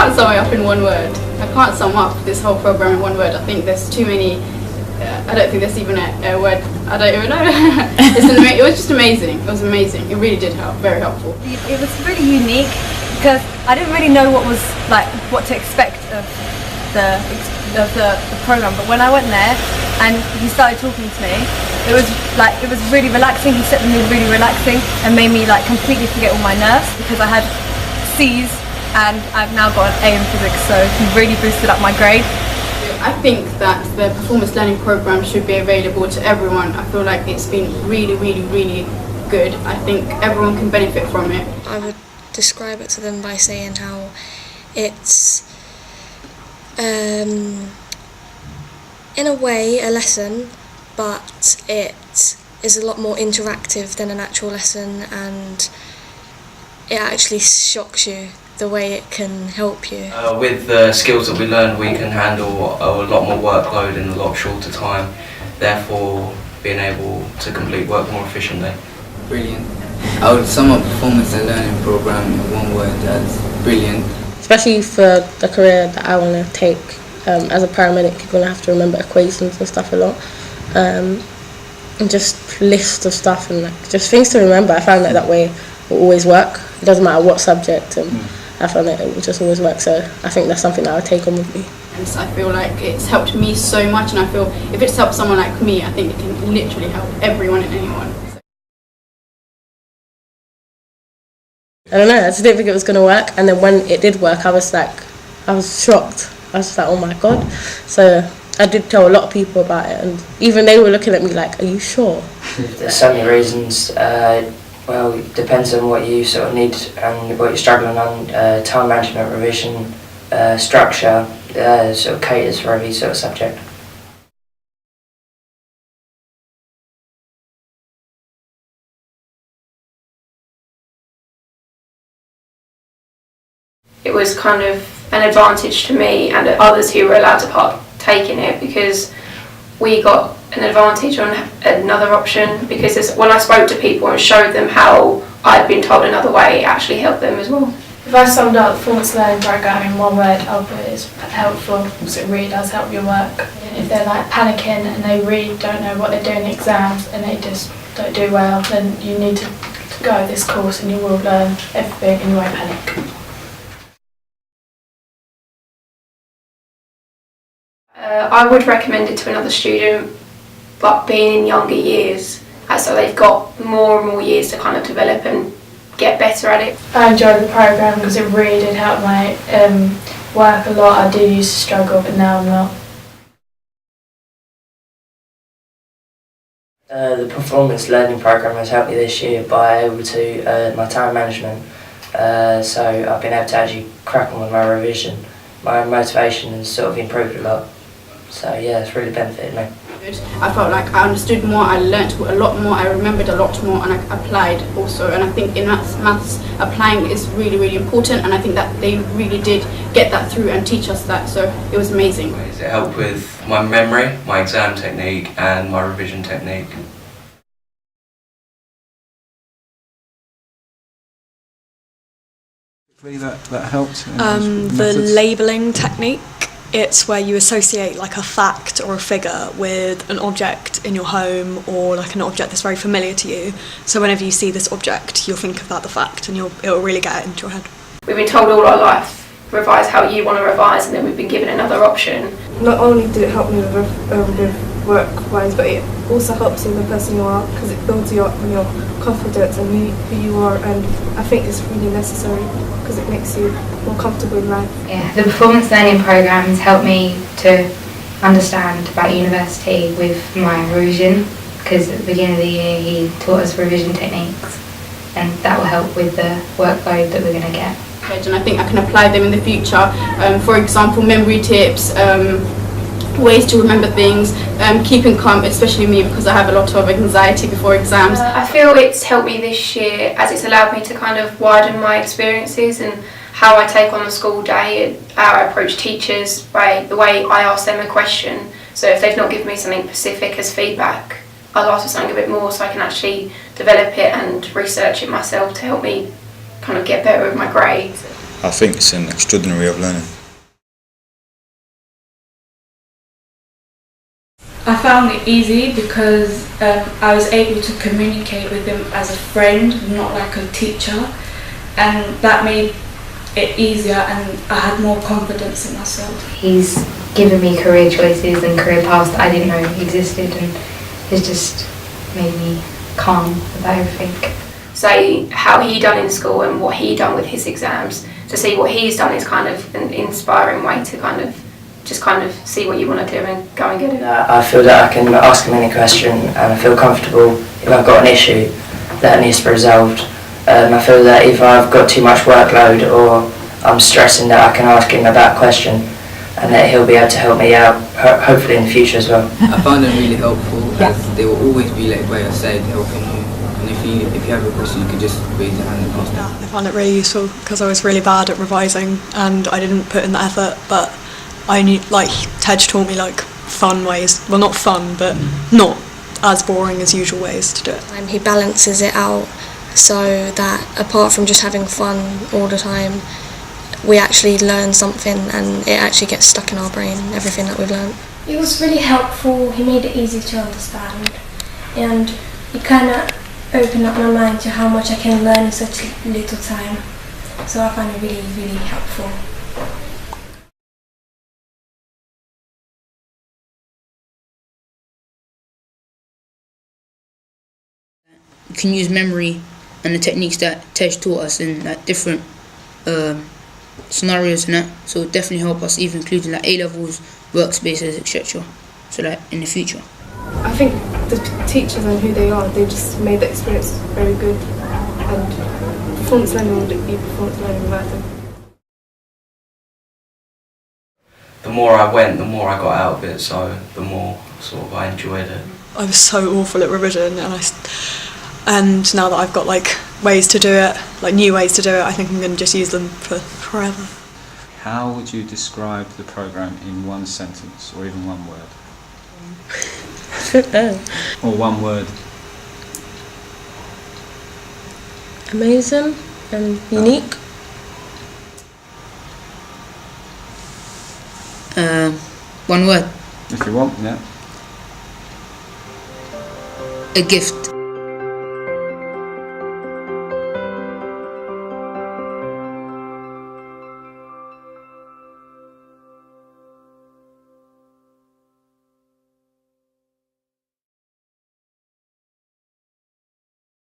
can't sum it up in one word. I can't sum up this whole program in one word. I think there's too many. I don't think there's even a word. I don't even know. It was just amazing. It was amazing. It really did help. Very helpful. It was really unique because I didn't really know what to expect of the program. But when I went there and he started talking to me, it was really relaxing. He set the mood really relaxing and made me completely forget all my nerves because I had C's and I've now got an A in physics. So he really boosted up my grade. I think that the performance learning program should be available to everyone. I feel like it's been really, really, really good. I think everyone can benefit from it. I would describe it to them by saying how it's, in a way, a lesson, but it is a lot more interactive than an actual lesson, and it actually shocks you the way it can help you. With the skills that we learn, we can handle a lot more workload in a lot shorter time, therefore being able to complete work more efficiently. Brilliant. I would sum up performance and learning program in one word as brilliant. Especially for the career that I want to take as a paramedic, you're going to have to remember equations and stuff a lot. And just lists of stuff and just things to remember. I found that way will always work. It doesn't matter what subject. I found that it will just always work, so I think that's something that I would take on with me. And so I feel like it's helped me so much, and I feel if it's helped someone like me, I think it can literally help everyone and anyone. I don't know, I just didn't think it was going to work, and then when it did work, I was shocked. I was like, oh my god. So I did tell a lot of people about it, and even they were looking at me like, are you sure? There's so many reasons. Well, it depends on what you sort of need and what you're struggling on. Time management, revision, structure, sort of caters for every sort of subject. It was kind of an advantage to me and others who were allowed to partake in it, because we got an advantage on another option, because when I spoke to people and showed them how I'd been told another way, it actually helped them as well. If I summed up the performance learning program in one word, I'll put it as helpful, because it really does help your work. If they're panicking and they really don't know what they're doing in exams and they just don't do well, then you need to go this course and you will learn everything and you won't panic. I would recommend it to another student, but being in younger years, so they've got more and more years to kind of develop and get better at it. I enjoyed the program because it really did help my work a lot. I did used to struggle, but now I'm not. The performance learning program has helped me this year by able to my time management. So I've been able to actually crack on with my revision. My motivation has sort of improved a lot. So yeah, it's really benefited me. I felt like I understood more, I learnt a lot more, I remembered a lot more, and I applied also. And I think in maths applying is really, really important, and I think that they really did get that through and teach us that, so it was amazing. It helped with my memory, my exam technique and my revision technique. That helped? The labelling technique. It's where you associate a fact or a figure with an object in your home or an object that's very familiar to you. So whenever you see this object, you'll think about the fact and it'll really get it into your head. We've been told all our life, revise how you want to revise, and then we've been given another option. Not only did it help me with work-wise, but it also helps you in the person you are, because it builds you up in your confidence and who you are, and I think it's really necessary because it makes you more comfortable in life. Yeah, the performance learning program has helped me to understand about university with my revision, because at the beginning of the year he taught us revision techniques, and that will help with the workload that we're going to get. And I think I can apply them in the future. For example, memory tips, ways to remember things, keeping calm, especially me because I have a lot of anxiety before exams. I feel it's helped me this year as it's allowed me to kind of widen my experiences and how I take on the school day and how I approach teachers, by the way I ask them a question. So if they've not given me something specific as feedback, I'll ask for something a bit more so I can actually develop it and research it myself to help me kind of get better with my grades. I think it's an extraordinary way of learning. I found it easy because I was able to communicate with him as a friend, not like a teacher, and that made it easier and I had more confidence in myself. He's given me career choices and career paths that I didn't know existed, and it's just made me calm about everything. Say how he done in school and what he done with his exams, to see what he's done is kind of an inspiring way to kind of see what you want to do and go and get it. I feel that I can ask him any question and I feel comfortable if I've got an issue that needs to be resolved. I feel that if I've got too much workload or I'm stressing, that I can ask him about a question and that he'll be able to help me out, hopefully in the future as well. I found them really helpful, as they will always be, like by your side, helping you. And if you have a question, you can just raise your hand and ask them. I found it really useful because I was really bad at revising and I didn't put in the effort, but I knew, like, Tej taught me like fun ways, well not fun, but not as boring as usual ways to do it. He balances it out so that apart from just having fun all the time, we actually learn something and it actually gets stuck in our brain, everything that we've learned. It was really helpful, he made it easy to understand, and it kind of opened up my mind to how much I can learn in such little time, so I found it really, really helpful. You can use memory and the techniques that Tej taught us in like different scenarios and that, so it definitely help us, even including like A-levels, workspaces, etc. So that in the future. I think the teachers and who they are, they just made the experience very good, and performance learning wouldn't be performance learning without them. The more I went, the more I got out of it, so the more sort of I enjoyed it. I was so awful at revision, and now that I've got like ways to do it, like new ways to do it, I think I'm going to just use them for forever. How would you describe the programme in one sentence or even one word? Or one word? Amazing and unique. One word. If you want, yeah. A gift.